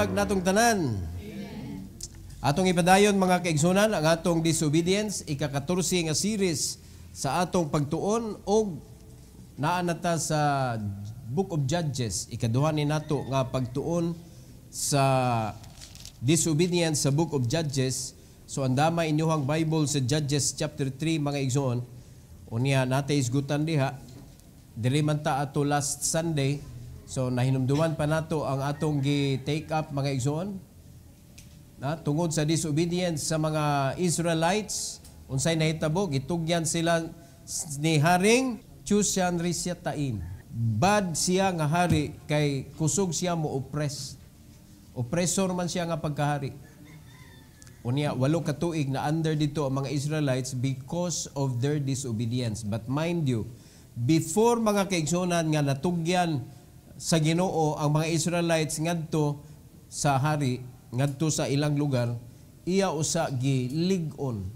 buntag natong tanan. Atong ipadayon mga kaigsunan ang atong disobedience, ika-14 nga series sa atong pagtuon og naa nata sa Book of Judges. Ikaduha ni nato nga pagtuon sa disobedience sa Book of Judges. So andama inyuhang Bible sa Judges chapter 3 mga igsoon. Unya natay isgutan diha. Dili man ta ato last Sunday. So nahinumduman pa nato ang atong gi-take up mga igsoon. Tungod sa disobedience sa mga Israelites, unsay nahitabo, gitugyan sila ni Haring Chushan Risyatain. Bad siya nga hari kay kusog siya mo oppress. Oppressor man siya nga pagkahari. Unya 8 ka tuig na under dito ang mga Israelites because of their disobedience. But mind you, before mga kaigsunan nga natugyan sa Ginoo ang mga Israelites ngadto sa hari, ngadto sa ilang lugar, iya usa gilig-on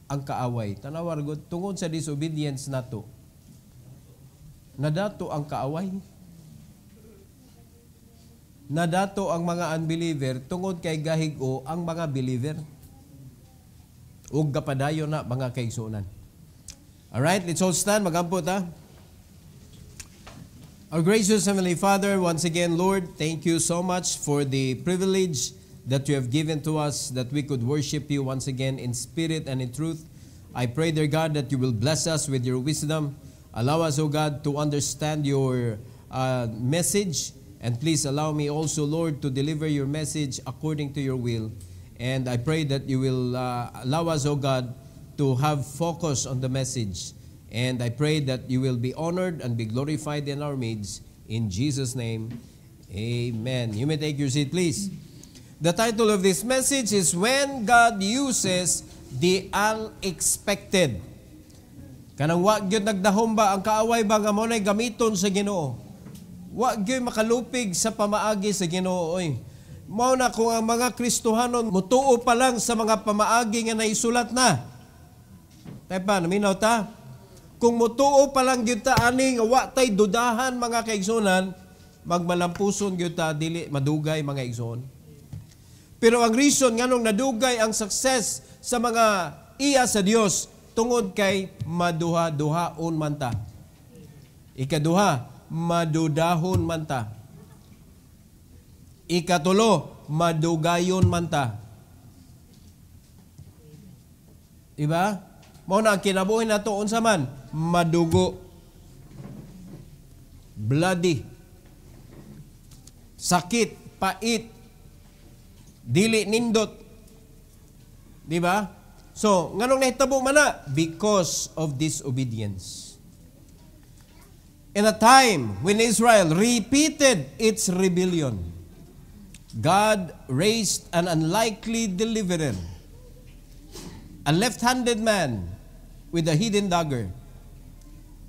ang kaaway. Tanawar gud tungod sa disobedience nato. Nadato ang kaaway. Nadato ang mga unbeliever tungod kay gahig-o ang mga believer. Ug gapadayon na mga kaigsunan. Alright, let's all stand. Magampo ta. Our gracious Heavenly Father, once again, Lord, thank you so much for the privilege that you have given to us that we could worship you once again in spirit and in truth. I pray, dear God, that you will bless us with your wisdom. Allow us, O God, to understand your message. And please allow me also, Lord, to deliver your message according to your will. And I pray that you will allow us, O God, to have focus on the message. And I pray that you will be honored and be glorified in our midst. In Jesus' name, amen. You may take your seat, please. The title of this message is When God Uses the Unexpected. Kanang wag gyud nagdahom ba ang kaaway ba nga mo nay gamiton sa Ginoo? Wag gyud makalupig sa pamaagi sa Ginoo oy. Mao na kung ang mga Kristohanon mutuo pa lang sa mga pamaagi nga naisulat na. Tay pa naminaw ta? Kung mutuo pa lang gyud ta ani nga wa tay dudahan mga kaigsunan, magmalampuson gyud ta dili madugay mga igsoon. Pero ang reason nganong nadugay ang success sa mga iya sa Dios tungod kay maduha-duhaon man ta. Ikaduha, madudahon man ta. Ikatulo, madugayon man ta. Diba? Mao na ang kinabuhi nato unsa man, madugo, bloody, sakit, pait, dili nindot. Di ba? So, nganong nahitabo man na? Because of disobedience. In a time when Israel repeated its rebellion, God raised an unlikely deliverer, a left-handed man with a hidden dagger.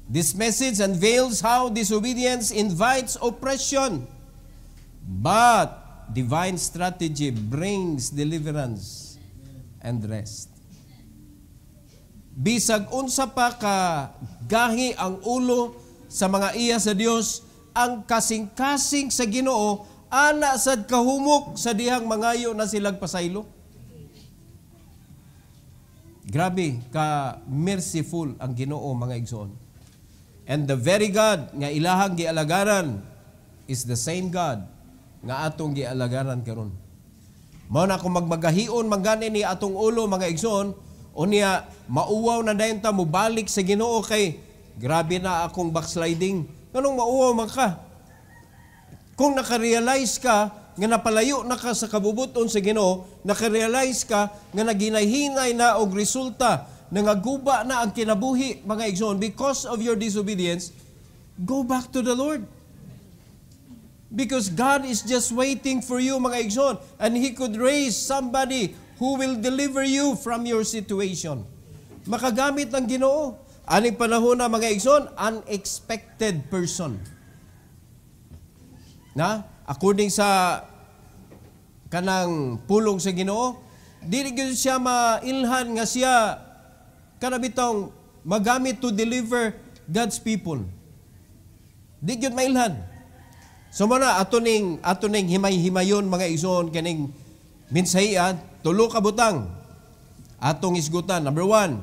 This message unveils how disobedience invites oppression, but divine strategy brings deliverance and rest. Bisag unsa pa ka gahi ang ulo sa mga iya sa Dios, ang kasing-kasing sa Ginoo ana sad kahumok sa dihang mangayo na silang pasaylo. Grabe ka merciful ang Ginoo mga igsoon. And the very God nga ilahang gialagaran is the same God nga atong gialagaran karon. Mao na kung magmagahion mangani ni atong ulo mga igsoon, unya mauwaw na dayon ta mo balik sa Ginoo kay grabe na akong backsliding. Kanong mauwaw man ka? Kung naka-realize ka nga napalayo na ka sa kabubuton sa Ginoo, naka-realize ka nga naghinay-hinay na og resulta, nangaguba na ang kinabuhi mga igsoon because of your disobedience, go back to the Lord. Because God is just waiting for you mga igsoon, and He could raise somebody who will deliver you from your situation. Makagamit ng Ginoo. Aning panahon na mga igsoon, unexpected person. Na? According sa kanang pulong sa Ginoo, dili gyud siya mailhan nga siya kanabitong magamit to deliver God's people. Di gyud mailhan. So muna ato ning himay-himayon mga igsoon kaning mensahe tulo ka butang atong isgutan. Number 1,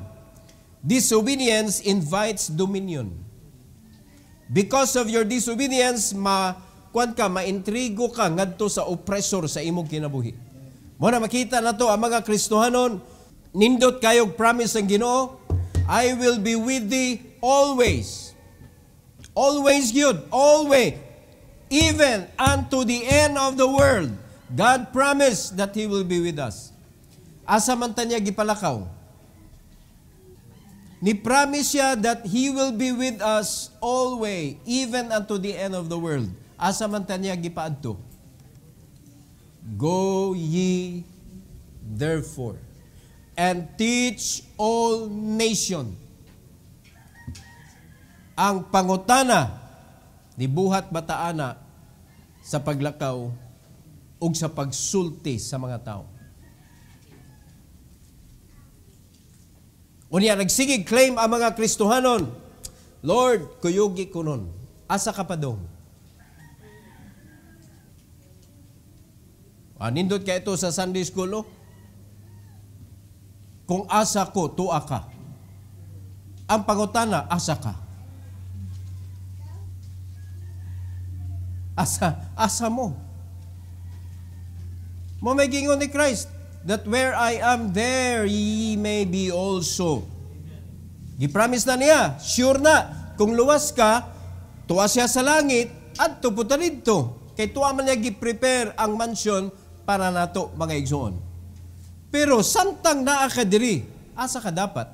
disobedience invites dominion. Because of your disobedience, maintrigo ka ngadto sa oppressor sa imong kinabuhi. Muna makita nato ang mga Kristohanon, nindot kayog promise ng Ginoo, I will be with thee always. Always good, always. Even unto the end of the world, God promised that He will be with us. Asa man tanya gipalakaw, ni-promise siya that He will be with us always, even unto the end of the world. Asa man tanya gipaadto. Go ye therefore and teach all nation. Ang pangutana ni buhat bataana sa paglakaw ug sa pagsulti sa mga tao. Unya nagsigig claim ang mga Kristohanon, Lord, kuyugi kunon. Asa ka pa dong? Nindot ka ito sa Sunday School, oh? Kung asa ko, tuwa ka. Ang pangutana, asa ka. Asa mo. Mo may gingon ni Christ, that where I am, there ye may be also. Gipromise na niya, sure na, kung luwas ka, tuwa siya sa langit, at tuputa dito. Kay tuwa man niya gi-prepare ang mansion para nato mga igsoon. Pero samtang naa ka diri, asa ka dapat?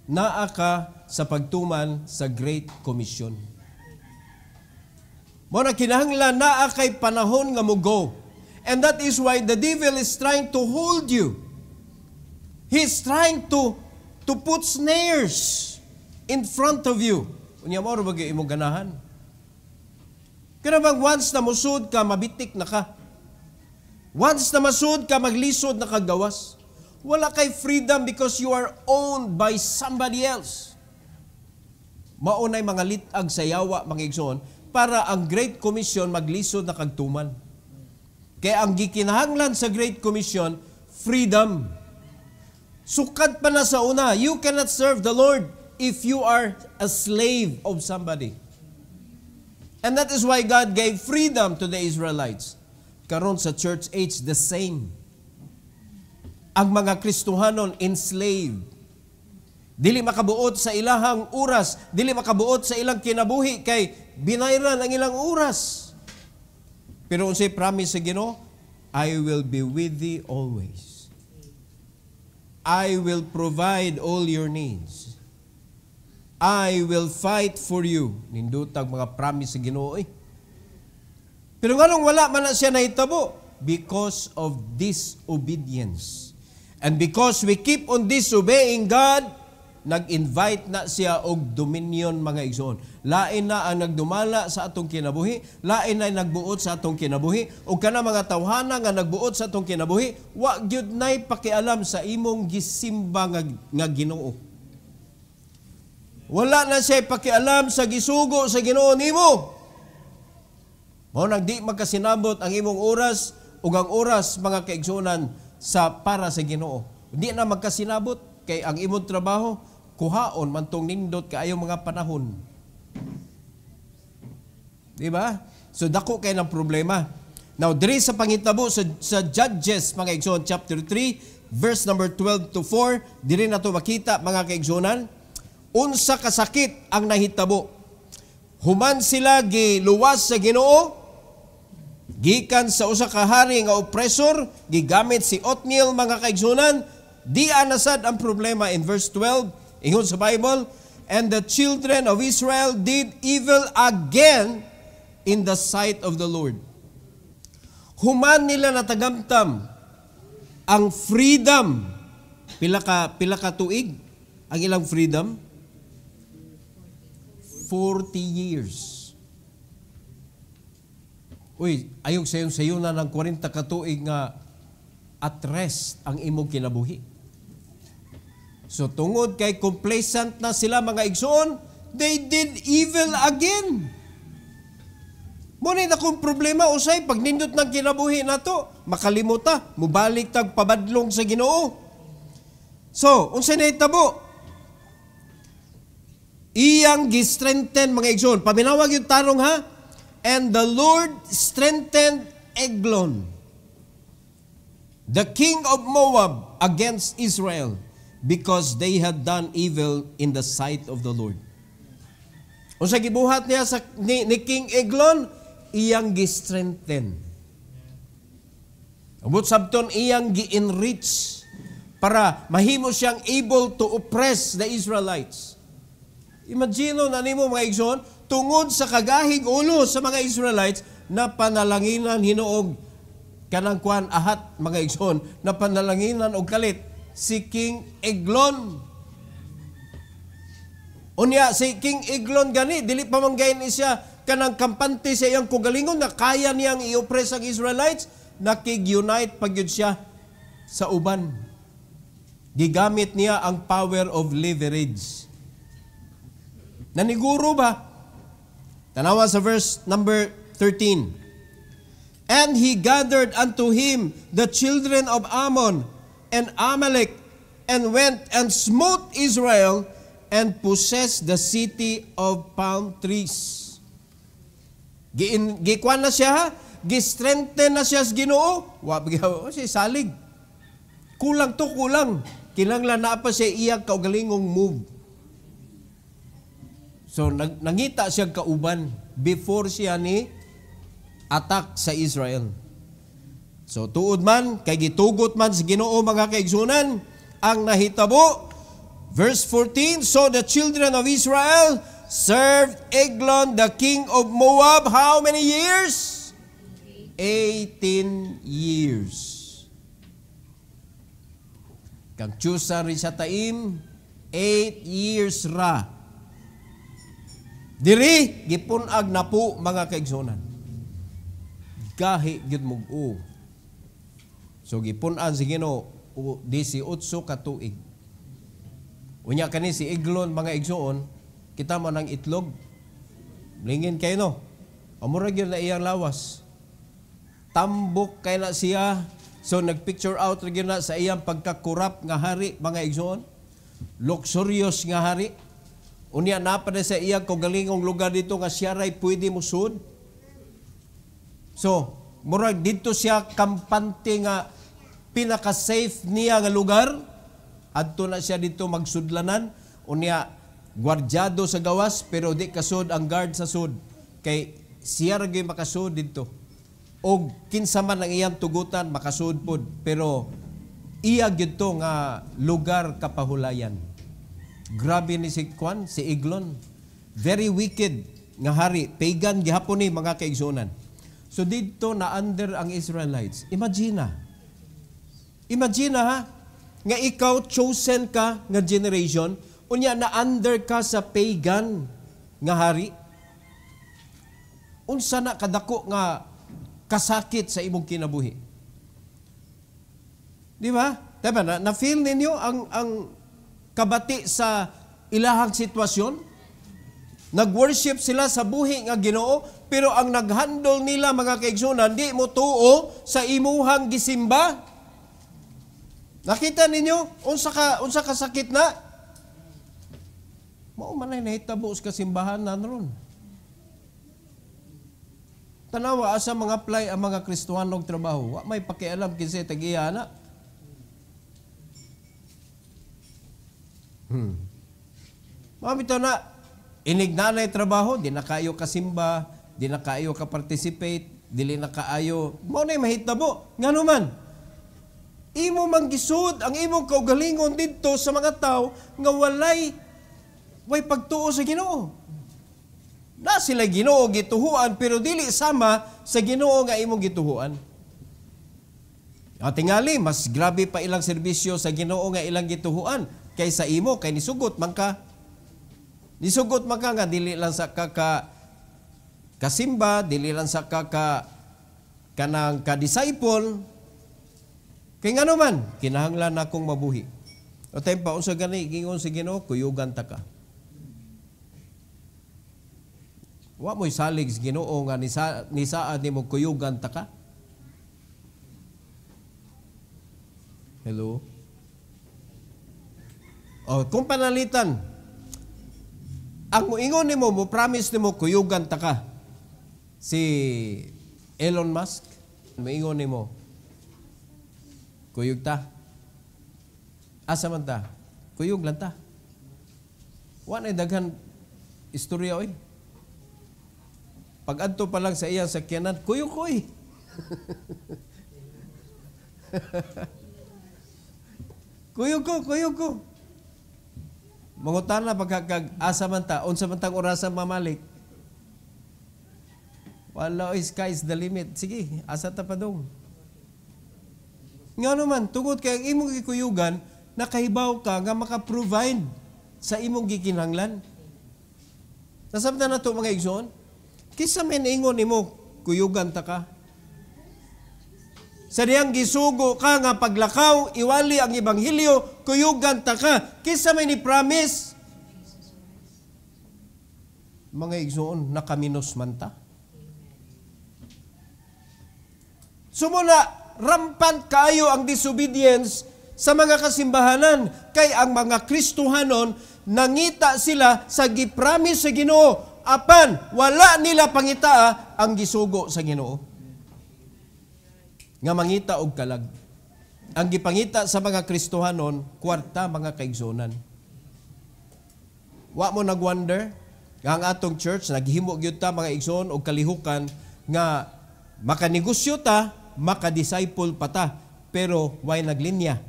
Naa ka sa pagtuman sa Great Commission. Mo na kinahanglan naa kay panahon nga mugo. And that is why the devil is trying to hold you. He's trying to put snares in front of you. Unya mo ba imong ganahan? Kaya bang once na musud ka, mabitik na ka. Once na masud ka, maglisod na kagawas. Wala kay freedom because you are owned by somebody else. Maunay mga litag sa yawa, mga igsoon, para ang Great Commission maglisod na kagtuman. Kaya ang gikinahanglan sa Great Commission, freedom. Sukat pa na sa una, you cannot serve the Lord if you are a slave of somebody. And that is why God gave freedom to the Israelites. Karon sa church age, the same. Ang mga Kristohanon enslaved. Dili makabuot sa ilahang oras, dili makabuot sa ilang kinabuhi kay binayran ang ilang oras. Pero unsay promise sa Ginoo, I will be with thee always. I will provide all your needs. I will fight for you. Nindutag mga promise sa Ginoo eh. Pero nganong wala man na siya nahitabo? Because of disobedience. And because we keep on disobeying God, nag-invite na siya og dominion mga igsoon. Lain na ang nagdumala sa atong kinabuhi, lain na nagbuot sa atong kinabuhi, ug kana mga tawhana nga nagbuot sa atong kinabuhi, wa gyud nay pakialam sa imong gisimba nga Ginoo. Wala na siya pakialam sa gisugo sa Ginoo nimo. Mao nang di magkasinabot ang imong oras ug ang oras mga kaigsunan sa para sa Ginoo. Di na magkasinabot kay ang imong trabaho kuhaon man tong nindot kaayo mga panahon. Di ba? So dako kay ng problema. Now diri sa pangitabo sa Judges mga kaigsunan chapter 3 verse number 12 to 4, diri nato makita mga kaigsunan unsa kasakit ang nahitabo. Human sila giluwas sa Ginoo, gikan sa usa ka hari nga oppressor, gigamit si Othniel mga kaigsunan. Di anasad ang problema in verse 12, ingon sa Bible, and the children of Israel did evil again in the sight of the Lord. Human nila natagamtam ang freedom. Pila ka tuig ang ilang freedom? 40 years. Uy, ayog sayo na ng 40 ka tuig nga at rest ang imong kinabuhi. So tungod kay complacent na sila mga igsoon, they did evil again. Muna akong problema usay pag nindot ng kinabuhi nato, makalimuta, mubalik tag pabadlong sa Ginoo. So, unsay nahitabo? Iyang gi-strengthen mga igsoon. Paminawag yung tarong ha. And the Lord strengthened Eglon, the king of Moab, against Israel, because they had done evil in the sight of the Lord. Unsay gibuhat niya ni King Eglon? Iyang gi-strengthen. Abot sabton iyang gi-enrich para mahimo siyang able to oppress the Israelites. Imagine na nimo mga igsoon, tungod sa kagahig ulo sa mga Israelites, na panalanginan hinuog kanang kuan ahat mga igsoon, na panalanginan og kalit si King Eglon. Unya si King Eglon gani dili pa man gayon siya kanang kampante sa iyang kugalingon na kaya niyang i-oppress ang Israelites, nakig-unite pagyud siya sa uban. Gigamit niya ang power of leverage. Naniguro ba? Tanawa sa verse number 13. And he gathered unto him the children of Ammon and Amalek, and went and smote Israel, and possessed the city of palm trees. Gikuan na siya ha? Gi-strengthen na siya sa Ginoo? Si salig. Kulang to, kulang. Kinanglan na pa siya iyang kaugalingong move. So, nangita siya kauban before siya ni attack sa Israel. So, tuod man, kay gitugot man sa Ginoo mga kaigsunan, ang nahitabo, verse 14, so the children of Israel served Eglon, the king of Moab, how many years? 18 years. Kang tsusa rin sa taim, 8 years ra. Diri, gipunag na po mga kaigsunan. Gahi gid mug-o. So gipunan si Ginoo 18 ka tuig. Unya kani si Eglon mga igsoon, kita man ang itlog. Lingin kayo no. Amurag yun na iyang lawas. Tambok kay na siya. So nagpicture out rin na sa iyang pagkakurap nga hari mga igsoon. Luxurious nga hari. Unya napada sa iyang kaugalingong lugar dito nga siya ray pwede mo sud. So, murag dito siya kampante nga pinaka-safe niya nga lugar. Adto na siya dito magsudlanan. Unya, gwardyado sa gawas, pero di kasud ang guard sa sud. Kay siya rin makasud dito. O kinsa man ang iyang tugutan, makasud pod. Pero iya gito nga lugar kapahulayan. Grabe ni si Kwan, si Eglon. Very wicked nga hari. Pagan gihapon ni mga kaigsunan. So dito na under ang Israelites. Imagine ha, nga ikaw chosen ka nga generation, unya na under ka sa pagan nga hari. Unsa na kadako nga kasakit sa imong kinabuhi. Di ba? Diba na feel ninyo ang kabati sa ilahang sitwasyon? Nag-worship sila sa buhi nga Ginoo, pero ang naghandle nila mga kaigsunan, di mo tuo sa imuhang gisimba. Nakita ninyo? Unsa ka sakit na? Mao man ay nahitabo sa kasimbahan na ron. Tanawa asa mga apply ang mga Kristiyanong trabaho. Wa may pakialam kinsa tagiya na. Mamito na, inignanay trabaho, di na kayo kasimba, di na kayo ka-participate, dili na kaayo. Mao na mahitabo. Ngano man? Imo manggisud ang imong kaugalingon didto sa mga tao nga way pagtuo sa Ginoo. Na sila Ginoo gituhuan pero dili sama sa Ginoo nga imong gituhuan. Tingali, mas grabe pa ilang serbisyo sa Ginoo nga ilang gituhuan kaysa imo kay nisugot man ka. Nisugot man ka nga dili lang sa kasimba, dili lang sa kanang ka-disciple. Kay ngano man, kinahanglan akong mabuhi. O tayo pa, unsa gani, gingon si Ginoo, kuyugan ta ka. Wa mo'y salig sa Ginoo nga nisaad nimo kuyugan ta ka. Hello? O, kung panalitan, ang muingon nimo, mo promise nimo kuyugan ta ka. Si Elon Musk, muingon nimo, kuyug ta. Asa man ta? Kuyug lang ta. Wa na daghan istorya oy. Pag adto pa lang sa iyang sakyanan, kuyog koy. Kuyog ko. Mangutana pagkakag asa man ta, unsa man tang orasa mamalik. Wala, sky is the limit. Sige, asa ta pa dong. Nga naman, tungod kay ang imong gikuyugan, nakahibaw ka nga maka-provide sa imong gikinahanglan. Nasabtan na to mga igsoon, kisa may naingon nimo, kuyugan ta ka. Sa diyang gisugo ka nga paglakaw, iwali ang Ebanghelyo, kuyugan ta ka. Kisa may ni-promise. Mga igsoon, nakaminos man ta. Sumula, rampant kayo ang disobedience sa mga kasimbahanan. Kay ang mga Kristohanon, nangita sila sa gipromise sa Ginoo. Apan, wala nila pangitaa ang gisugo sa Ginoo. Nga mangita og kalag. Ang gipangita sa mga Kristohanon, kwarta mga kaigsonan. Wa mo nag-wonder, nga ang atong church, naghimo gyud ta mga igsoon og kalihukan, nga makanegosyo ta, makadisciple pa ta, pero why naglinya?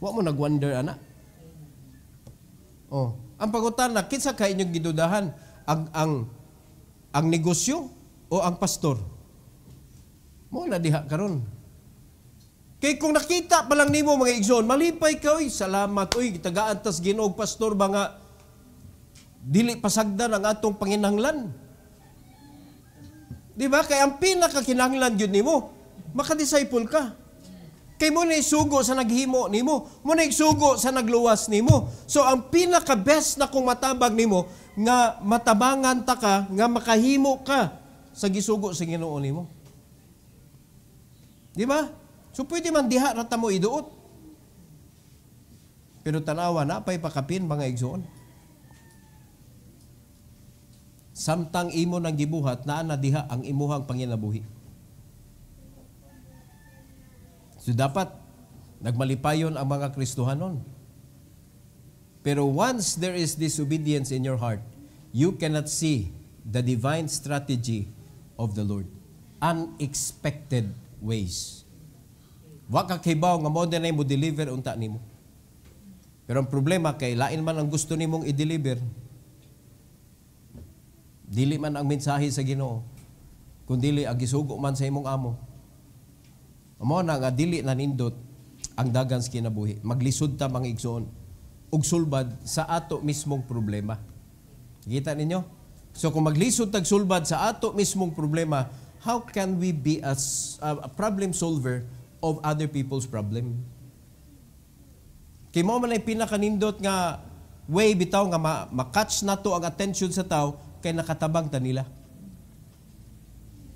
Wa mo nag-wonder, ana? Oh, ang pangutana, kinsa kay inyong gidudahan? Ang negosyo o ang pastor? Mo na diha karon. Kay kung nakita pa lang nimo mga igsoon, malipay ka, oy, salamat, oy, tagaan tas Ginoo pastor ba nga dili pasagdan ang atong panginahanglan. Di ba? Kay ang pinakakinahanglan gyud nimo, maka-disciple ka. Kay mo na isugo sa naghimo nimo, mo na isugo sa nagluwas nimo. So ang pinaka-best na kung matabag nimo nga matabangan ta ka, nga makahimo ka sa gisugo sa Ginoo nimo. Di ba? So pwede man diha rata mo iduot. Pero tanawa na pay pakapin mga igsoon. Samtang imo nang gibuhat naa na diha ang imuhang panginabuhi. So dapat nagmalipayon ang mga Kristohanon. Pero once there is disobedience in your heart, you cannot see the divine strategy of the Lord. Unexpected ways. Wa ka kibaw nga mo dinay mo deliver unta nimo. Pero ang problema kay lain man ang gusto nimong i-deliver. Dili man ang mensahe sa Ginoo. Kundi ang gisugo man sa imong amo. Amo na nga dili nanindot ang dagan sa kinabuhi. Maglisod ta mga igsoon og sulbad sa ato mismong problema. Kita ninyo? So kung maglisod tag sulbad sa ato mismong problema, how can we be a problem solver of other people's problem? Kay mo man ay pinakanindot nga way bitaw nga makatch nato ang attention sa tao kay nakatabang ta nila.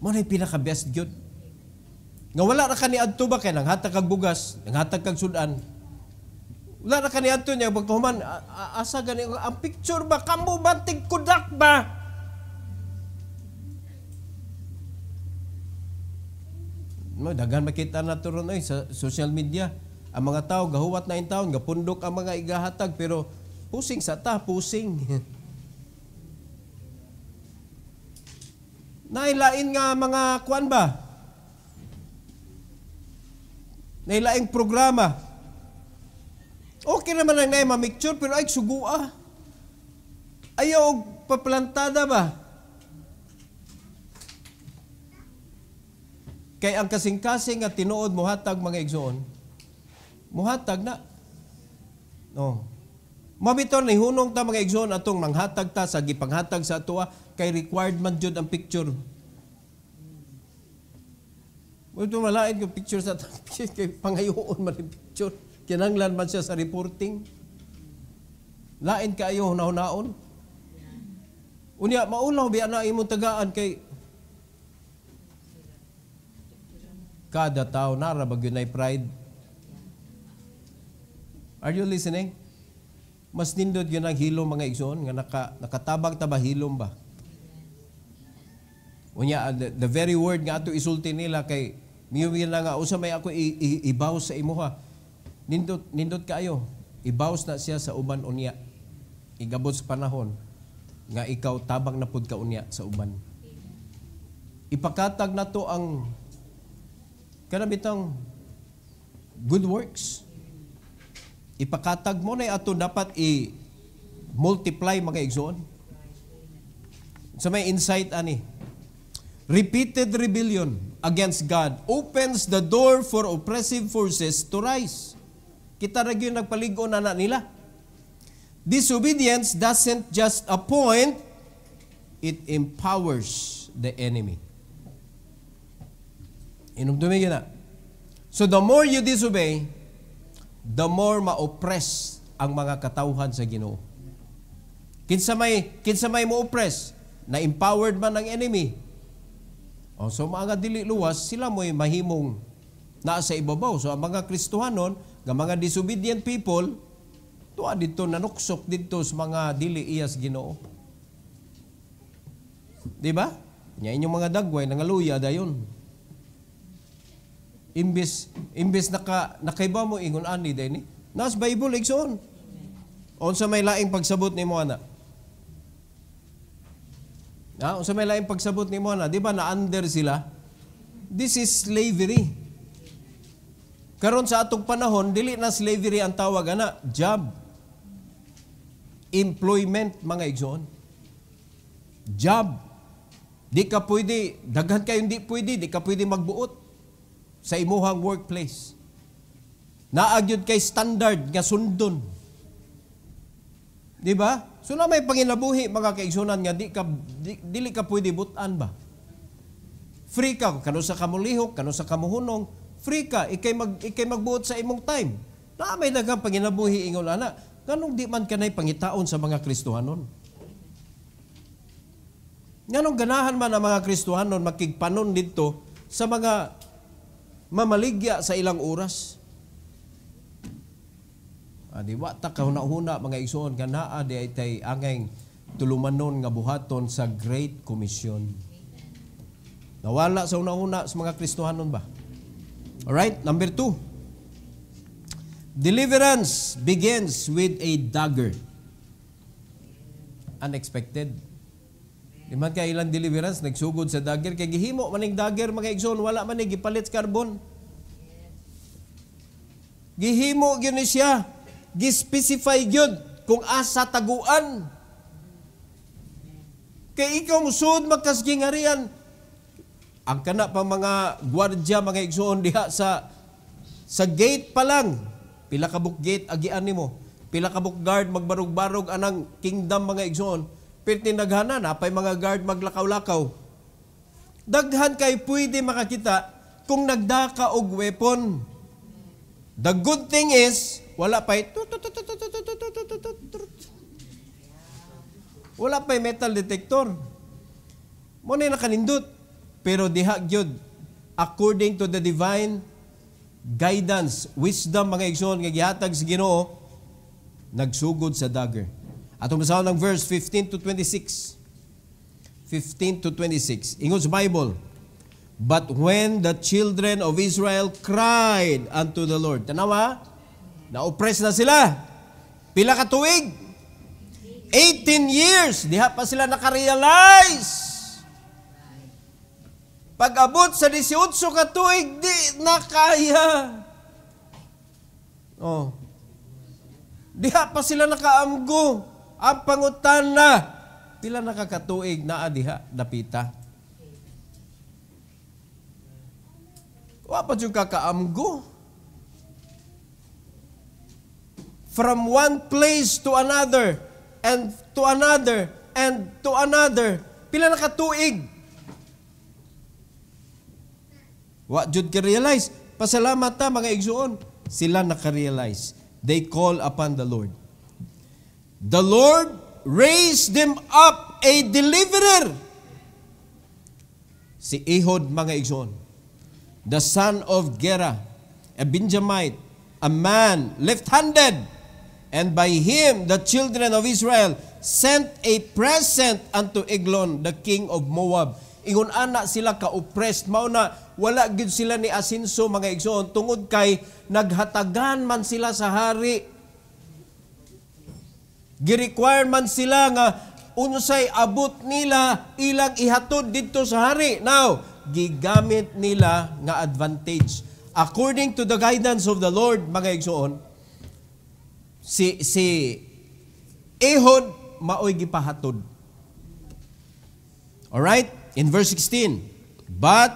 Mo na pinaka-best gyud. Nga wala ra kani adto ba kay nanghatag kag bugas, nanghatag kag sudan. Wala ra kani adto niya pagtuhuman asa gani ang picture ba kamo bantig kudak ba? No, daghan makita nato ron ay sa social media. Ang mga tao gahuwat na in taon, gapundok ang mga igahatag pero pusing sa ta, pusing. Nailain nga mga kuan ba? Nailaing programa. Okay naman ang naay mamicture pero ay sugua. Ayaw paplantada ba? Kay ang kasing-kasing at tinuod muhatag mga igsoon, muhatag na. No. Mabito ni hunong ta mga igsoon atong manghatag ta sa gipanghatag sa atoa kay required man jud ang picture. Ito malain yung picture sa kay pangayoon man yung picture. Kinanglan man siya sa reporting. Lain kaayo hunahon-naon. Unya, maulaw biya na imong tagaan kay kada tao narabag yun ay pride. Are you listening? Mas nindot yun ang hilom mga igsoon, nga nakatabang taba hilom ba? Unya, the very word nga ato isulti nila kay miyuwi na nga, usa may ako ibaws sa imuha. Nindot kayo. Ibaws na siya sa uban unya. Igabot sa panahon nga ikaw tabang na pud ka unya sa uban. Ipakatag na to ang kanabitang good works. Ipakatag mo na ato dapat i-multiply mga igsoon. Sa may insight ani. Repeated rebellion against God opens the door for oppressive forces to rise. Kita ra gyud nagpaligo na nila. Disobedience doesn't just appoint, it empowers the enemy. Inumdumi yun na. So the more you disobey, the more ma-oppress ang mga katawhan sa Ginoo. Kinsa may mo-oppress, na empowered man ang enemy. So mga dili luwas, sila mo'y mahimong naa sa ibabaw. So ang mga Kristohanon, nga mga disobedient people, tuwa dito, nanuksok dito sa mga dili iyas Ginoo. Diba? Nya inyong mga dagway, nangaluya dayon. Imbis nakaiba mo ingon ani day ni. Nas Bible igsoon. Unsa may laing pagsabot nimo ana? Unsa may laing pagsabot nimo ana? Di ba na under sila? This is slavery. Karon sa atong panahon, dili na slavery ang tawag ana, job. Employment mga igsoon. Job. Di ka pwede, daghan kayo di ka pwede magbuot sa imuhang workplace. Naagyod kay standard nga sundon. Di ba? So na may panginabuhi mga kaigsunan nga dili ka pwede butan ba? Free ka kano sa kamulihok, kano sa kamuhunong, free ka ikay magbuot sa imong time. Na may daghang panginabuhi ingon ana. Nganong di man kanay pangitaon sa mga Kristohanon? Nganong ganahan man ang mga Kristohanon makigpanon dito sa mga mamaligya sa ilang oras? Di wa ta kahuna-huna mga igsoon nga naa di ay angay tulumanon nga buhaton sa Great Commission. Nawala sa una-una sa mga Kristohanon ba? Alright, number 2. Deliverance begins with a dagger. Unexpected. Di man ka ilang deliverance, nagsugod sa dagger. Kaya gihimo maning dagger mga igsoon, wala man gipalit sa carbon. Gihimo gyud ni siya. Gispecify gyud kung asa taguan. Kay ikaw musud magkasging harian. Ang kana pa mga gwardiya mga igsoon diha sa gate pa lang. Pila ka book gate agian nimo. Pila ka book guard magbarog-barog anang kingdom mga igsoon. Perti naghana na pay mga guard maglakaw-lakaw. Daghan kay pwede makakita kung nagdaka og weapon. The good thing is wala pay wala pay metal detector. Mo na nakanindot. Pero diha gyud according to the divine guidance, wisdom mga igsoon nga gihatag sa Ginoo, nagsugod sa dagger. Atong basahan ng verse 15 to 26. 15 to 26. Ingon sa Bible, but when the children of Israel cried unto the Lord. Tanawa, na-oppress na sila. Pila ka tuig? 18 years. Diha pa sila nakarealize. Pag-abot sa 18 ka tuig, di na kaya. Diha pa sila nakaamgo. Ang pangutana, pila nakakatuig na diha, dapita. Wapa yung kakaamgo. From one place to another, and to another, and to another. Pila nakatuig. Wa jud ka realize, pasalamat ta mga igsoon, sila naka-realize. They call upon the Lord. The Lord raised them up a deliverer. Si Ehud, mga igsoon, the son of Gera, a Benjamite, a man left-handed, and by him the children of Israel sent a present unto Eglon, the king of Moab. Ingon ana sila ka-oppressed. Mauna, wala gid sila ni asinso, mga igsoon, tungod kay naghatagan man sila sa hari. Gi-require man sila nga unsay abot nila ilang ihatod dito sa hari. Now, gigamit nila nga advantage. According to the guidance of the Lord, mga igsoon, si Ehud maoy gipahatod. Alright? In verse 16, but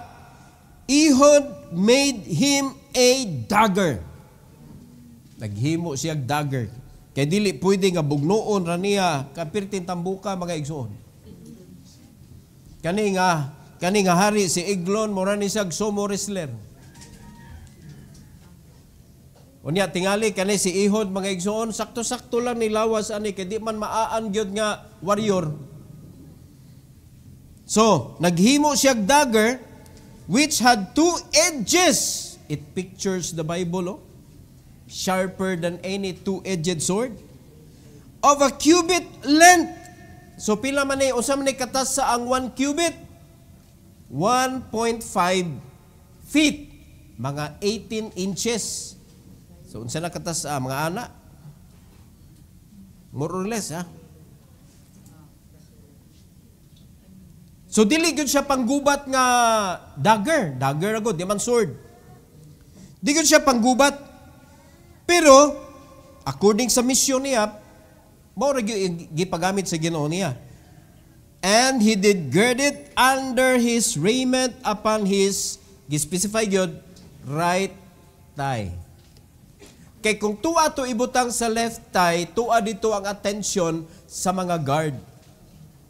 Ehud made him a dagger. Naghimo siya dagger. Kaya dili pwede nga bugnoon ra niya kapirtin tambuka, mga igsoon. Kani nga hari si Eglon mura ni siya sumo wrestler. Unya tingali kani si Ehud, mga igsoon, sakto-sakto lang nilawas ani kay di man maaan gyud nga warrior. So, naghimo siya dagger which had 2 edges. It pictures the Bible, sharper than any 2-edged sword, of a cubit length. So, pila man usam ni katas sa ang 1 cubit? 1.5 feet. Mga 18 inches. So, unsa na katas mga ana? More or less, ha? So, dili gyud siya panggubat nga dagger. Dagger agad, di man sword. Di gyud siya panggubat. Pero, according sa mission niya, mao ra gyud gipagamit sa Ginoo niya. And he did gird it under his raiment upon his, gispecify gyud, right thigh. Kay kung tuwa to ibutang sa left thigh, tuwa dito ang attention sa mga guard.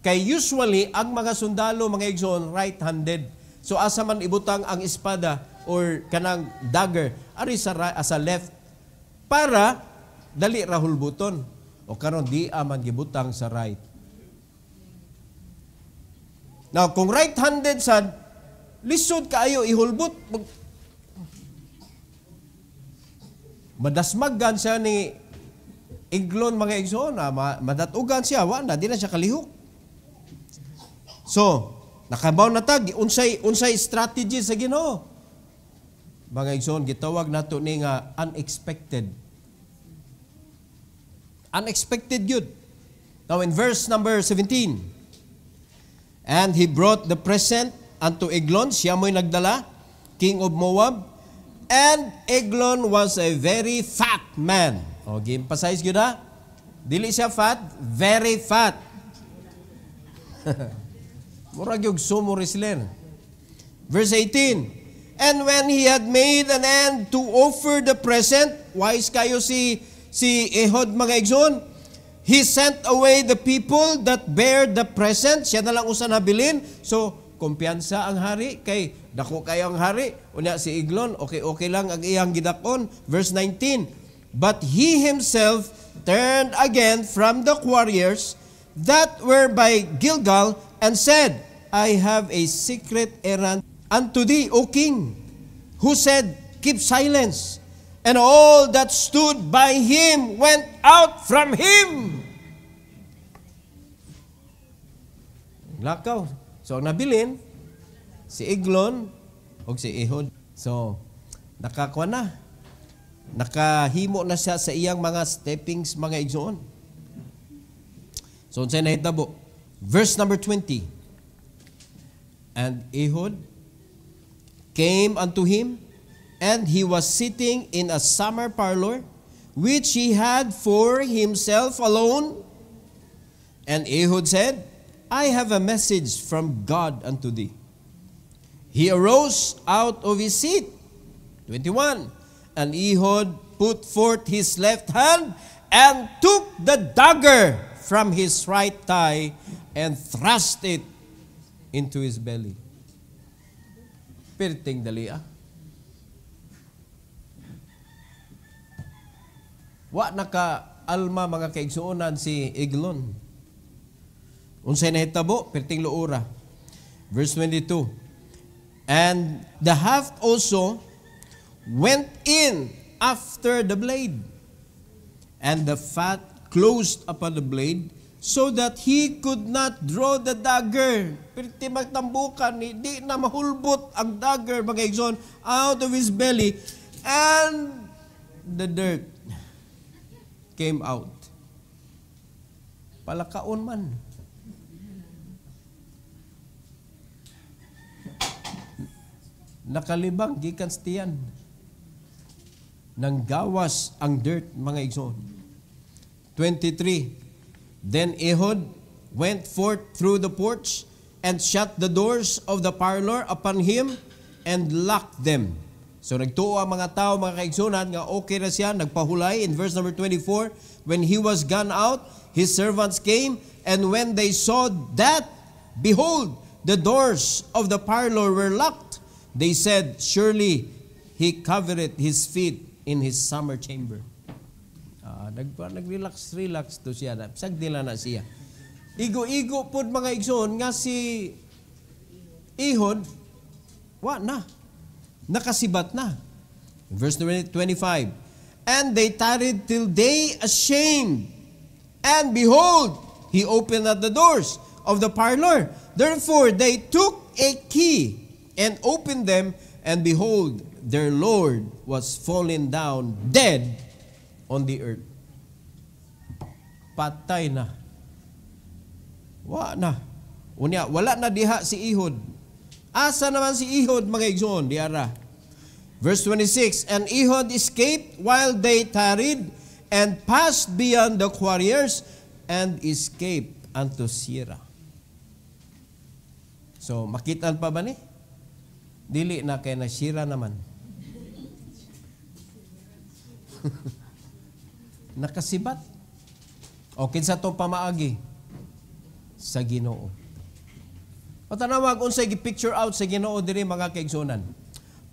Kay usually, ang mga sundalo, mga igsoon, right-handed. So asa man ibutang ang espada or kanang dagger, ari sa left, para dali rahul buton. O karon di aman gibutang sa right. Now, kung right-handed sad, lisod kaayo ihulbot. Madasmaggan siya ni Eglon, mga igsoon, madatugan siya, wala, di na siya kalihok. So, nakabaw na tag, unsay strategy sa Ginoo. Mga igsoon, gitawag nato ni nga unexpected. Unexpected yun. Now in verse number 17, and he brought the present unto Eglon, siya mo'y nagdala, king of Moab, and Eglon was a very fat man. O, gi-emphasize yun ha? Dili siya fat, very fat. Murag yung sumo wrestler. Verse 18, and when he had made an end to offer the present, wise kayo si Ehud, mga igsoon, he sent away the people that bear the present. Siya na lang usan habilin. So, kumpiyansa ang hari, kay dako kayo ang hari. Unya si Eglon, okay lang ang iyang gidakon. Verse 19, but he himself turned again from the warriors that were by Gilgal, and said, I have a secret errand unto thee, O king, who said, keep silence. And all that stood by him went out from him. Lakaw. So, ang nabilin, si Eglon o si Ehud. So, nakakuha na. Nakahimo na siya sa iyang mga steppings, mga igsoon. So, unsay nahitabo? Verse number 20. And Ehud came unto him, and he was sitting in a summer parlor, which he had for himself alone. And Ehud said, I have a message from God unto thee. He arose out of his seat. 21. And Ehud put forth his left hand and took the dagger from his right thigh and thrust it into his belly. Perting dali Wa naka alma, mga kaigsuonan, si Eglon. Unsay nahitabo? Perting luura. Verse 22. And the haft also went in after the blade, and the fat closed upon the blade, so that he could not draw the dagger. Perti magtambukan, di na mahulbot ang dagger, mga igsoon, out of his belly, and the dirt came out. Palakaon man. Nakalibang gikan sa tiyan. Nang gawas ang dirt, mga igsoon. 23. Then Ehud went forth through the porch and shut the doors of the parlor upon him and locked them. So nagtuo ang mga tao, mga kaigsunan, nga okay na siya, nagpahulay. In verse number 24, when he was gone out, his servants came, and when they saw that, behold, the doors of the parlor were locked. They said, surely he covered his feet in his summer chamber. Nag-relax to siya. Sagdila na siya. Igo-igo po mga igsoon nga si Ehud, nakasibat na. Verse 25. And they tarried till day ashamed. And behold, he opened at the doors of the parlor. Therefore they took a key and opened them, and behold, their Lord was fallen down dead on the earth. Patay na. Wala na diha si Ehud. Asa naman si Ehud, mga igsoon, diara. Verse 26, and Ehud escaped while they tarried, and passed beyond the warriors, and escaped unto Sirah. So, makitaan pa ba ni? Dili na kay na Sirah naman. Nakasibat. O kinsa to pamaagi sa Ginoo. O tanawag unsay gi-picture out sa Ginoo diri mga kaigsunan.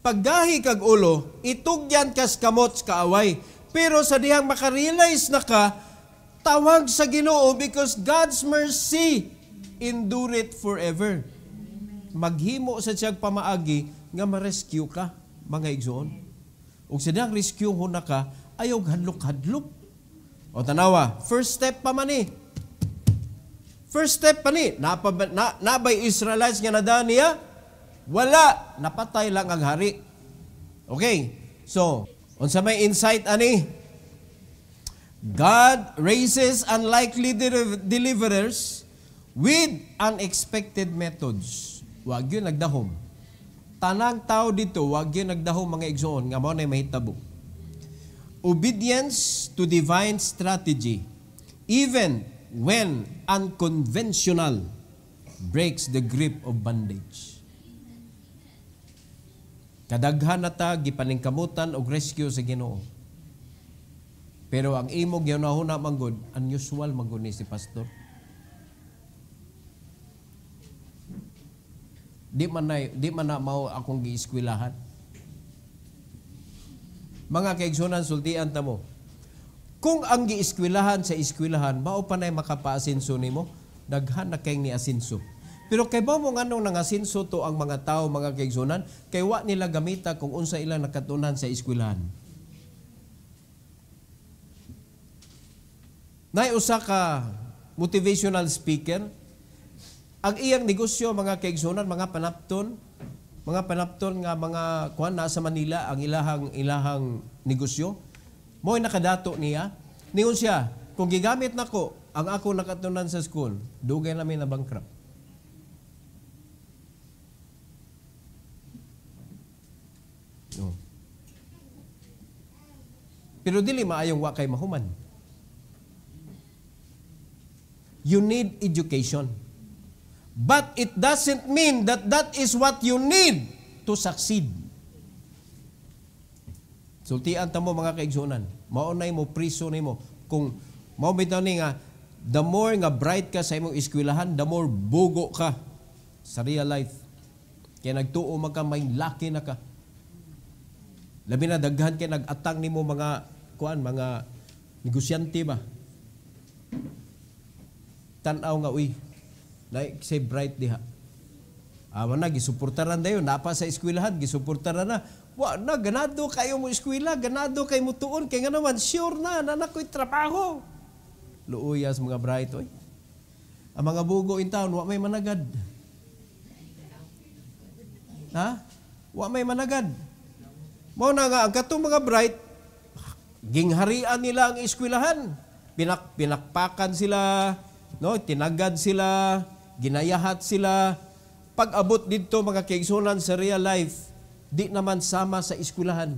Paggahi kag ulo, itugyan kas kamot ka away. Pero sa dihang makarealize na ka, tawag sa Ginoo because God's mercy endure it forever. Maghimo sa siyang pamaagi nga ma-rescue ka, mga igsoon. Ug sa dihang rescue ho na ka, ayaw hadlok-hadlok. O tanawa, first step pa man ni. First step pa ni. Nabay Israelites nga nadaan niya? Wala. Napatay lang ang hari. Okay. So, unsa may insight ani? God raises unlikely deliverers with unexpected methods. Wag yun nagdahom. Tanang tao dito, wag yun nagdahom mga igsoon, nga mao na mahitabo. Obedience to divine strategy, even when unconventional, breaks the grip of bondage. Kadaghan na ta, gipaningkamutan og rescue sa Ginoo. Pero ang imo gyunahuna manggod, unusual manggod ni si pastor. Di man na mao akong giiskwilahan. Mga kaigsunan, sultian ta mo. Kung ang giiskwilahan sa iskwilahan, mao pa nay makapaasinso nimo, daghan na kay ni asinso. Pero kay ba mo nganong nangasinso to ang mga tao, mga kaigsunan, kay wa nila gamita kung unsa ilang nakatunan sa iskwilahan. Nay usa ka motivational speaker, ang iyang negosyo, mga kaigsunan, mga panapton nga mga kuan na sa Manila, ang ilahang negosyo, mo'y nakadato niya. Niyon siya, kung gigamit nako ang ako nakatunan sa school, dugay namin na bankrupt. No. Pero dili maayong wa kay mahuman. You need education. But it doesn't mean that that is what you need to succeed. Sultian ta mo mga kaigsunan, maunay mo priso nimo. Kung mao bitaw ni nga, the more nga bright ka sa imong eskwelahan, the more bugo ka sa real life. Kaya nagtuo magka may laki na ka. Labi na daghan kay nag-atang nimo mga negosyante ba? Tanaw nga uy, say bright diha. Awa na, gisuportaran dayon. Napa sa eskwelahan, gisuportaran na. Wa na, ganado kayo mo eskwela, ganado kayo mo tuon. Kaya nga naman, sure na, nanakoy trabaho. Luuyas mga bright, oy. Ang mga bugo in town, wa may managad. Ha? Wa may managad. Mao na nga, ang katong mga bright, gingharian nila ang eskwelahan. Pinakpakan sila, no? Tinagad sila, ginayahat sila. Pag-abot dito mga kaigsunan sa real life, di naman sama sa eskwelahan.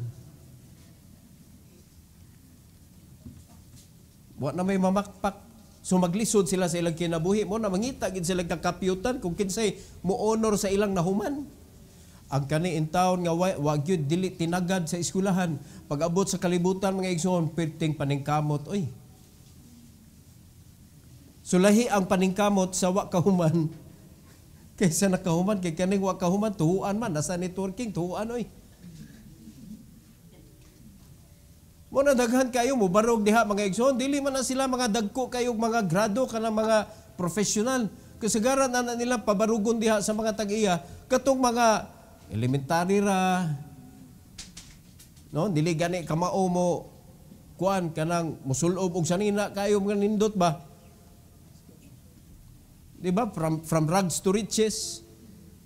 Wa na may mamakpak. So maglisod sila sa ilang kinabuhi mo na mangita gid sila kakapyutan kung kinsay mo honor sa ilang nahuman. Ang kani in town nga wa gyud dili tinagad sa eskwelahan. Pag-abot sa kalibutan mga igsoon, perting paningkamot oy. Sulahi ang paningkamot sa wa kahuman kaysa nakahuman kay kaning wa kahuman tuhuan man nasa networking tuhuan oy. Mo na daghan kayo mo barog diha mga igsoon, dili man na sila mga dagko kayo mga grado kanang mga professional. Kasagaran na nila pabarugon diha sa mga tag-iya katong mga elementary ra. No, dili gani kamao mo kuan kanang musulob og sanina kayo mga nindot ba? Di ba? From rags to riches.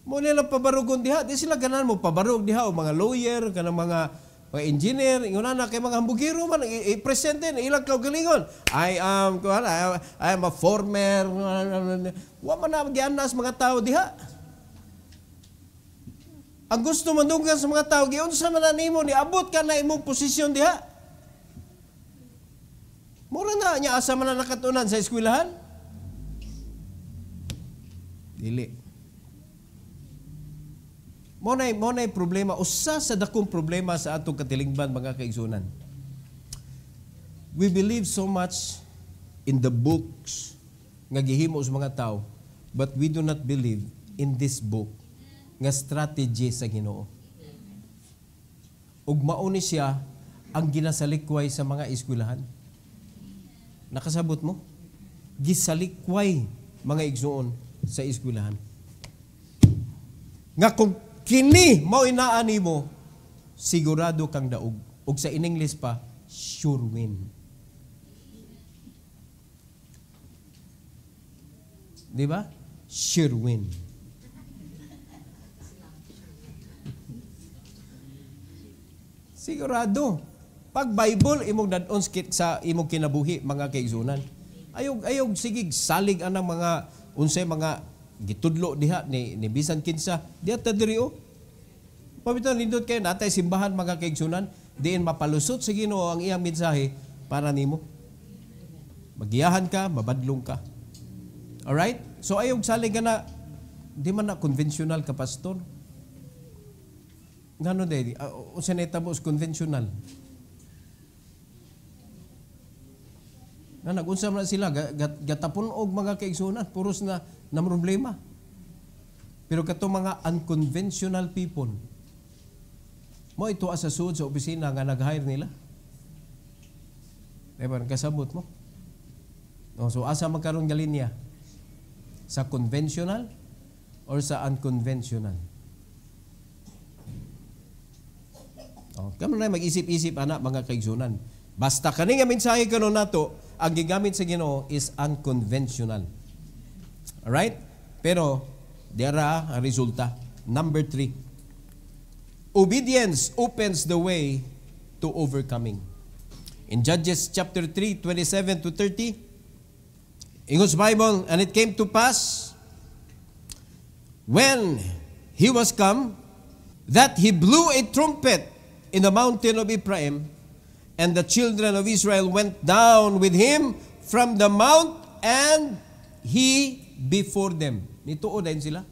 Mo nila pabarugon diha, di sila ganan mo pabarog diha o mga lawyer kanang mga engineer, ingon na kay mga hambugiro man i-present din ilang kaugalingon. I am a former wa man na gianas mga tao diha. Ang gusto mandugan sa mga tao giunsa man nimo ni abot ka na imong posisyon diha. Mura na nya asa man na nakatunan sa eskwelahan? Dili. Monay problema, usa sa dakong problema sa atong katilingban mga kaigsunan. We believe so much in the books nga gihimo sa mga tao, but we do not believe in this book nga strategy sa Ginoo. Ug mao ni siya ang ginasalikway sa mga eskwelahan. Nakasabot mo? Gisalikway mga igsuon sa eskwelahan. Nga kung kini mao inaan nimo, sigurado kang daog. Ug sa in English pa, sure win. Di ba? Sure win. Sigurado. Pag Bible imong dadon sa imong kinabuhi mga kaigsunan. Ayog sige salig anang mga unsay mga gitudlo diha ni bisan kinsa diha ta diri o. Pamiton nindot kay natay simbahan mga kaigsunan, diin mapalusot sa Ginoo ang iyang mensahe para nimo. Magiyahan ka, mabadlong ka. Alright? So ayog salig ka na di man na conventional ka pastor. Ngano day unsa na itabo sa conventional? Na nagunsa man sila gatapon og mga kaigsunan puros na problema. Pero kato mga unconventional people, mo ito sa sud sa opisina nga nag-hire nila. Diba, kasabot mo? No, so asa magkaroon nga linya? Sa conventional or sa unconventional? Oh, kamo na mag-isip-isip anak mga kaigsunan. Basta kani nga mensahe kanon nato, ang gigamit sa Ginoo is unconventional. Alright? Pero, dera ang resulta. Number 3. Obedience opens the way to overcoming. In Judges chapter 3, 27 to 30, English Bible, and it came to pass, when he was come, that he blew a trumpet in the mountain of Ephraim, and the children of Israel went down with him from the mount, and he before them. Nituo din sila.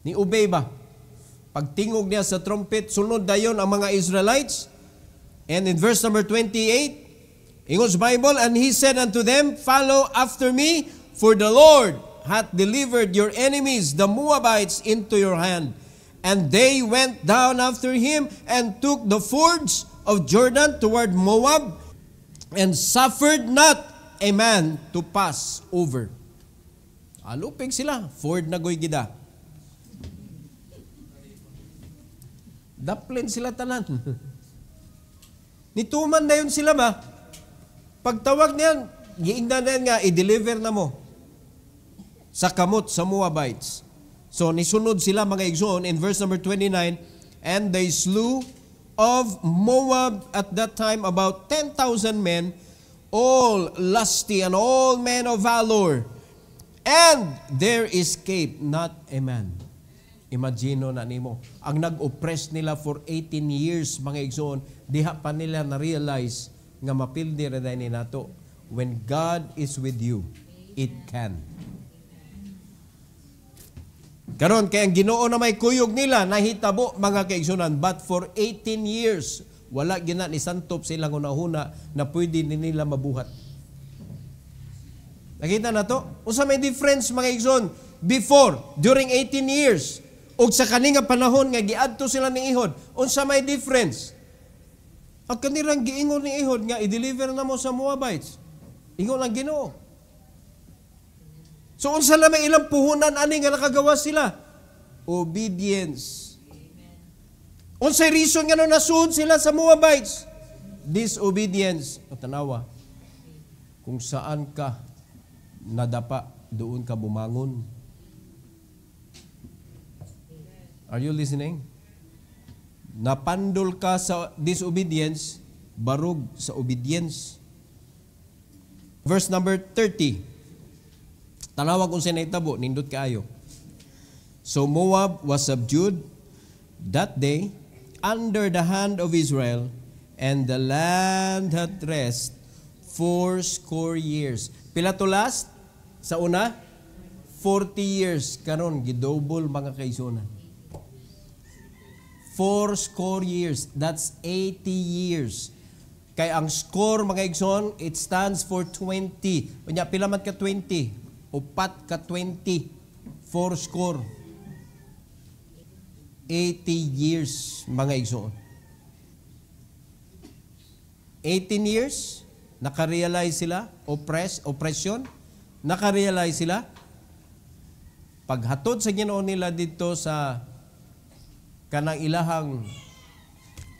Ni obey ba? Pagtingog niya sa trumpet, sunod dayon ang mga Israelites. And in verse number 28, English Bible, and he said unto them, follow after me, for the Lord hath delivered your enemies, the Moabites, into your hand. And they went down after him, and took the fords of Jordan toward Moab, and suffered not a man to pass over. Alupig sila. Ford na goy gida. Daplin sila tanan. Nituman na yun sila ba? Pagtawag niyan, giingnan na yan nga, i-deliver na mo sa kamot sa Moabites. So, nisunod sila mga igsoon in verse number 29, and they slew of Moab at that time about 10,000 men, all lusty and all men of valor, and there escaped not a man. Imagino na nimo, ang nag-oppress nila for 18 years, mga igsoon, diha pa nila na-realize nga mapildi rin ni nato. When God is with you, it can. Karon kay ang Ginoo na may kuyog nila, nahitabo mga kaigsunan, but for 18 years, wala gina ni santop silang unahuna na pwede nila mabuhat. Nakita na to? Unsa may difference mga igsoon? Before, during 18 years, o sa kaninga panahon nga giadto sila ni Ihod, unsa may difference? Ang kanirang giingon ni Ihod nga i-deliver na mo sa Moabites. Ingon ang Ginoo. So unsa la may ilang puhunan ani nga nakagawa sila? Obedience. Unsay reason nga nasud sila sa Moabites? Disobedience. O tanawa, kung saan ka nadapa, doon ka bumangon. Are you listening? Napandol ka sa disobedience, barog sa obedience. Verse number 30. Tanawa kung sinaytabo, nindot kaayo. So Moab was subdued that day under the hand of Israel, and the land had rest 80 years. Pila to last? Sa una? 40 years. Karon gidouble mga kaigsunan. 80 years. That's 80 years. Kay ang score, mga igsoon, it stands for 20. Unya, pila man ka 20? Upat ka 20. 4 score. 80 years, mga igsoon. 18 years, nakarealize sila, oppression, nakarealize sila. Paghatod sa Ginoo nila dito sa kanang ilahang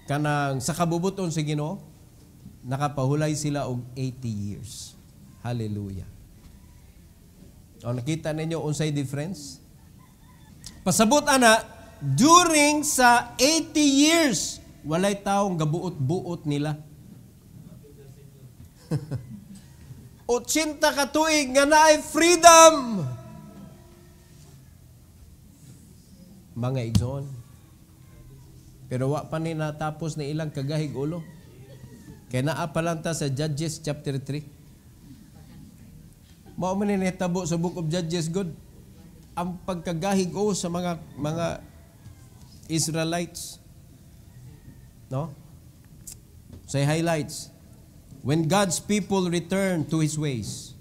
kanang sa kabubuton sa Ginoo, nakapahulay sila og 80 years. Hallelujah. O nakita ninyo unsay difference? Pasabot ana, during sa 80 years, walay taong gabuot-buot nila. 80 ka tuig nga naay freedom. Mga igsoon. Pero wa pa ni natapos na ilang kagahig ulo. Kaya naa pa lang ta sa Judges chapter 3. Mao man ni nahitabo sa Book of Judges God ang pagkagahig sa mga Israelites. No? Say highlights. When God's people return to His ways,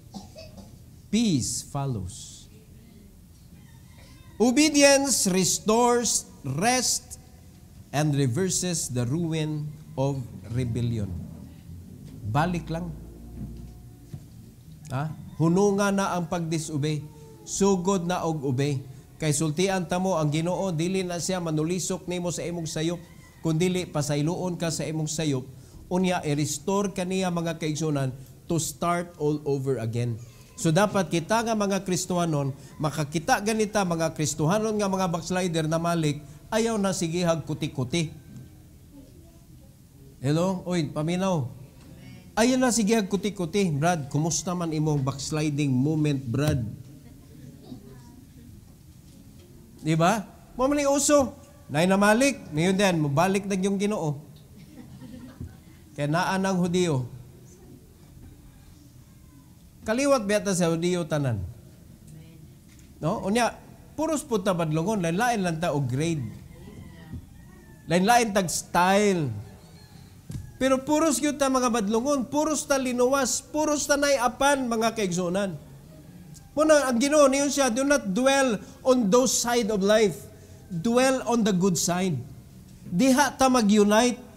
peace follows. Obedience restores rest and reverses the ruin of rebellion. Balik lang. Hununga na ang pag-disobey. Sugod na og obey. Kay sultian tamo ang Ginoo, dili na siya manulisok nimo sa imong sayop, kundili pasayloon ka sa imong sayop. Unya, i-restore kaniya mga kaigsunan to start all over again. So dapat kita nga mga Kristohanon, makakita ganita mga Kristohanon nga mga backslider na malik, ayaw na sigihag kuti-kuti. Hello? Oy, paminaw. Ayaw na sigihag kuti-kuti. Brad, kumusta man imong backsliding moment, Brad? Diba? Mamaling uso. Nay na malik. Ngayon din, mabalik na yung Ginoo. Kaya naan ang Hudiyo. Kaliwat beta sa Hudiyo tanan. No? Unya, puros po ta badlongon, lain-lain lang ta o grade. Lain-lain tag style. Pero puros yun ta mga badlongon, puros ta linuwas, puros ta naiapan mga kaigsunan. Muna, ang Ginoo niyon siya, do not dwell on those side of life. Dwell on the good side. Diha ta mag-unite.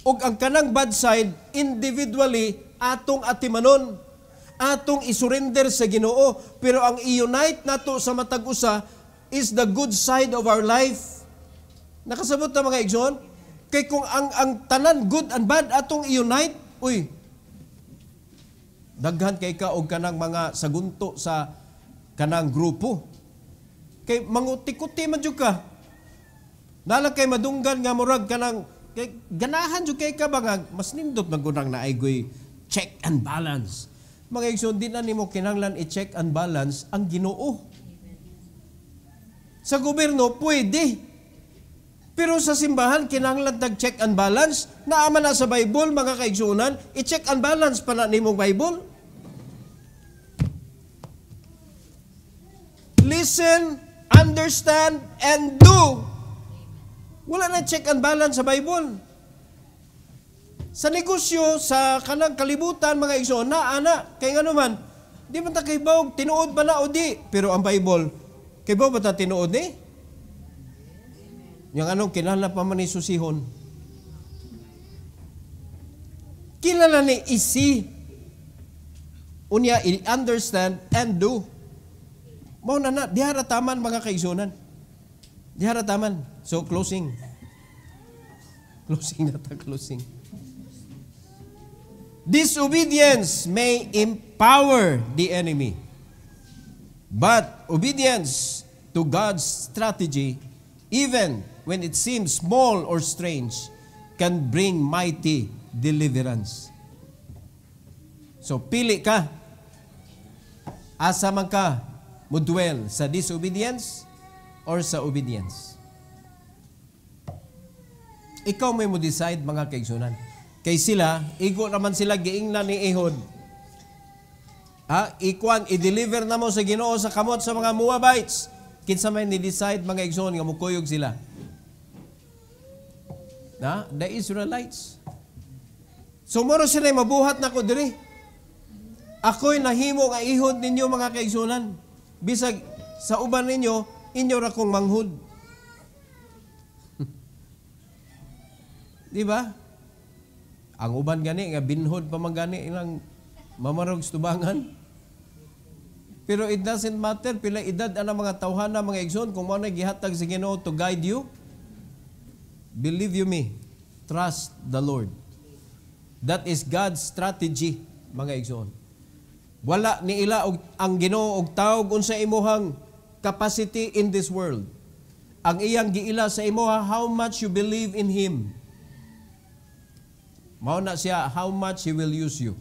Og ang kanang bad side, individually, atong atimanon. atong isurrender sa Ginoo, pero ang i-unite nato sa matag usa is the good side of our life. Nakasabot na mga igsoon? Kay kung ang tanan good and bad atong i-unite, uy, daghan kay ka og kanang mga sagunto sa kanang grupo. Kay manguti-kuti man jud ka. Nala kay madunggan nga murag kanang kay ganahan jud kay ka bangag mas nindot magunang naaygoy check and balance. Mga igsoon, di na nimo kinahanglan i-check and balance ang Ginoo. Sa gobyerno pwede. Pero sa simbahan kinahanglan tag check and balance. Naama na sa Bible mga kaigsuonan, i-check and balance pa na nimong Bible. Listen, understand, and do. Wala na check and balance sa Bible. Sa negosyo, sa kanang kalibutan, mga igsoon, ana, kay nga naman, di man ta kay bawag, tinuod ba na o di? Pero ang Bible, kay bawag ba ta tinuod eh? Yung anong kinala pa man ni susihon. Kilala ni isi. Unya, i-understand and do. Mao na, dihara taman mga kaigsunan. Dihara taman. So, closing. Closing na ta, closing. Disobedience may empower the enemy. But obedience to God's strategy, even when it seems small or strange, can bring mighty deliverance. So, pili ka. Asa man ka mudwell sa disobedience or sa obedience. Ikaw may mo decide mga kaigsunan. Kay sila, igo naman sila giingnan ni Ehud. I-deliver na mo sa Ginoo sa kamot sa mga Moabites. Kinsa may ni-decide mga igsoon nga mukuyog sila. The Israelites. So moro sila mabuhat na ko diri. Ako'y nahimo nga ihod ninyo mga kaigsunan. Bisag sa uban ninyo, inyo ra kong manghud. Di ba? Ang uban gani nga binhod pa man gani ilang mamarog tubangan. Pero it doesn't matter pila edad ana mga tawhana mga igsoon kung mao na gihatag sa Ginoo to guide you. Believe you me, trust the Lord. That is God's strategy mga igsoon. Wala ni ila og ang Ginoo og tawag unsa imuhang capacity in this world. Ang iyang giila sa imo how much you believe in Him. Mao na siya how much He will use you.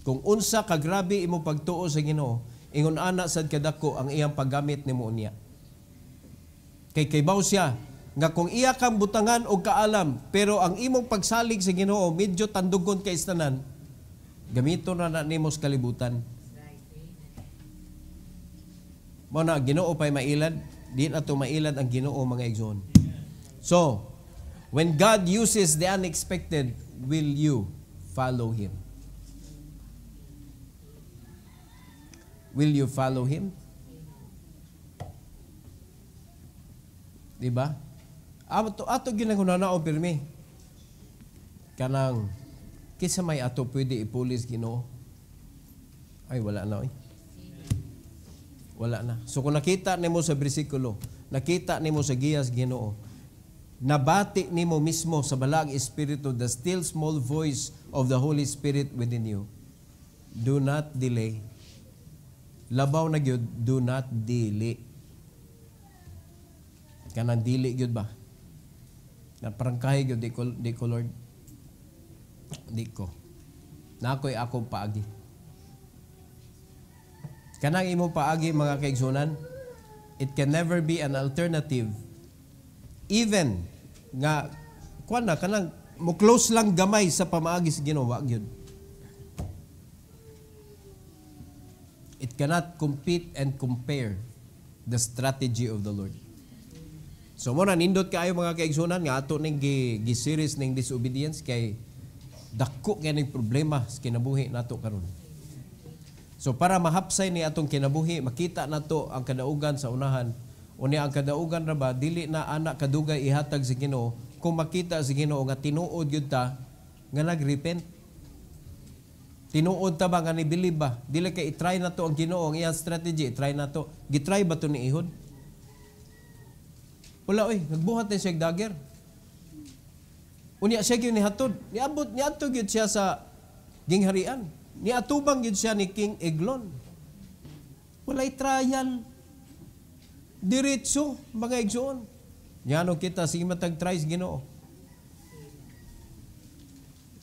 Kung unsa ka grabe imo pagtuo sa Ginoo, ingon ana sad kadako ang iyang paggamit nimo unya. Kay baw siya nga kung iya kang butangan og kaalam, pero ang imong pagsalig sa Ginoo medyo tandugon kay istanan, gamito na nimo sa kalibutan. Mao na Ginoo pay mailad, di na to mailad ang Ginoo mga igsoon. So, when God uses the unexpected, will you follow Him? Will you follow Him? Diba? Ato ginaguna o pirmi. Kanang, kisa may ato pwede ipulis Ginoo? Ay, wala na. Wala na. So kung nakita nimo sa bersikulo, nakita nimo sa giyas Ginoo, nabati nimo mismo sa balag Espiritu, the still small voice of the Holy Spirit within you. Do not delay. Labaw na gyud, do not dili. Kanang dili gyud ba? Na parang kahi gyud di ko Lord. Di ko. Na ako'y akong paagi. Kanang imong paagi mga kaigsunan, it can never be an alternative. Even nga kuan na kanang mo close lang gamay sa pamaagi sa Ginoo, wa gyud. It cannot compete and compare the strategy of the Lord. So mo na nindot kaayo mga kaigsunan nga ato ning gi-series ning disobedience kay dako kay ning problema sa kinabuhi nato karon. So para mahapsay ni atong kinabuhi, makita nato ang kadaugan sa unahan. Unya ang kadaugan ra ba dili na ana kadugay ihatag sa Ginoo kung makita sa Ginoo nga tinuod gyud ta nga nagrepent. Tinuod ta ba nga ni believe ba? Dili kay i-try na to ang Ginoo, ang iyang strategy, i-try na to. Gitry ba to ni Ehud? Wala oy, nagbuhat na siya dagger. Unya siya gyud ni hatod. Niadto gyud siya sa gingharian. Niatubang gyud siya ni King Eglon. Walay trial. Diretso mga igsoon. Ngano kita sige matag try sa Ginoo.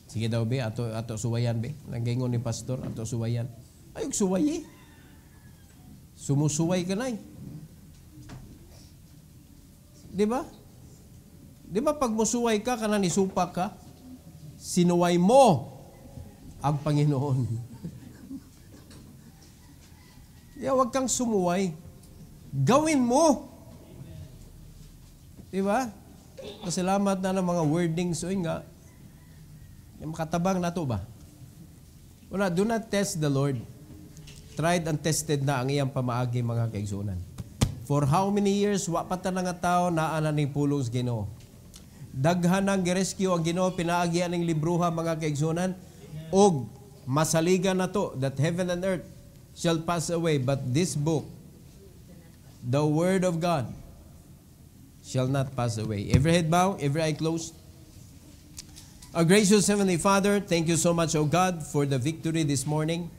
Sige daw be, ato suwayan be. Nanggingon ni pastor, ato suwayan. Ayog suwayi. Sumusuway ka na eh. Di ba? Di ba pag musuway ka, kana ni supak ka, sinuway mo ang Panginoon. Huwag kang sumuway. Gawin mo. Di ba? Pasalamat na ng mga wordings o nga. Yung makatabang na to ba? Wala, do not test the Lord. Tried and tested na ang iyang pamaagi mga kaigsunan. For how many years, wapata na nga tao na ni pulong sa Ginoo. Daghan ng girescue ang Ginoo, pinaagian ng libruha mga kaigsunan, og masaligan na to, that heaven and earth shall pass away, but this book, the Word of God, shall not pass away. Every head bow, every eye closed. Our gracious Heavenly Father, thank you so much, O God, for the victory this morning.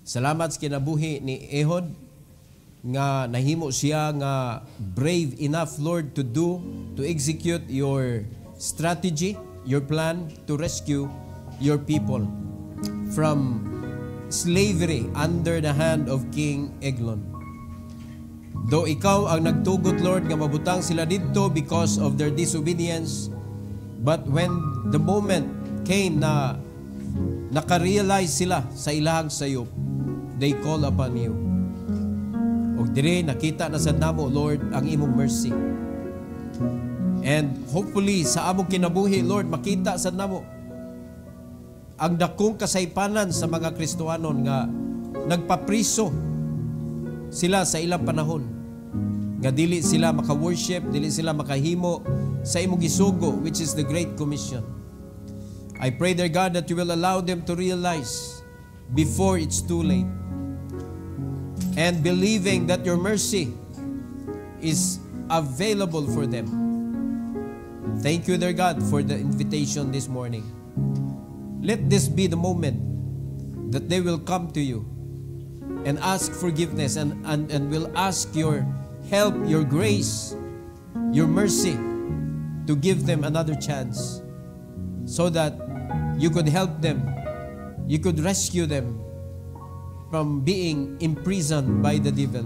Salamat sa kinabuhi ni Ehud, nga nahimo siya nga brave enough, Lord, to execute your strategy, your plan to rescue your people from slavery under the hand of King Eglon. Though ikaw ang nagtugot, Lord, nga mabutang sila dito because of their disobedience, but when the moment came na nakarealize sila sa ilahang sayop, they call upon you. O dire nakita na sa namo, Lord, ang imong mercy. And hopefully sa among kinabuhi, Lord, makita sa namo ang dakong kasaypanan sa mga Kristohanon nga nagpapriso sila sa ilang panahon, nga dili sila maka-worship, dili sila makahimo sa imong gisugo, which is the Great Commission. I pray, dear God, that you will allow them to realize before it's too late, and believing that your mercy is available for them. Thank you, dear God, for the invitation this morning. Let this be the moment that they will come to you and ask forgiveness and will ask your help, your grace, your mercy to give them another chance so that you could help them, you could rescue them from being imprisoned by the devil,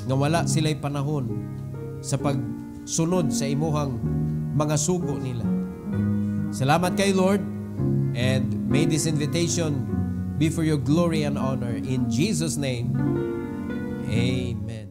nga wala sila'y panahon sa pagsunod sa imuhang mga sugo nila. Salamat kay Lord, and may this invitation be for your glory and honor. In Jesus' name, amen.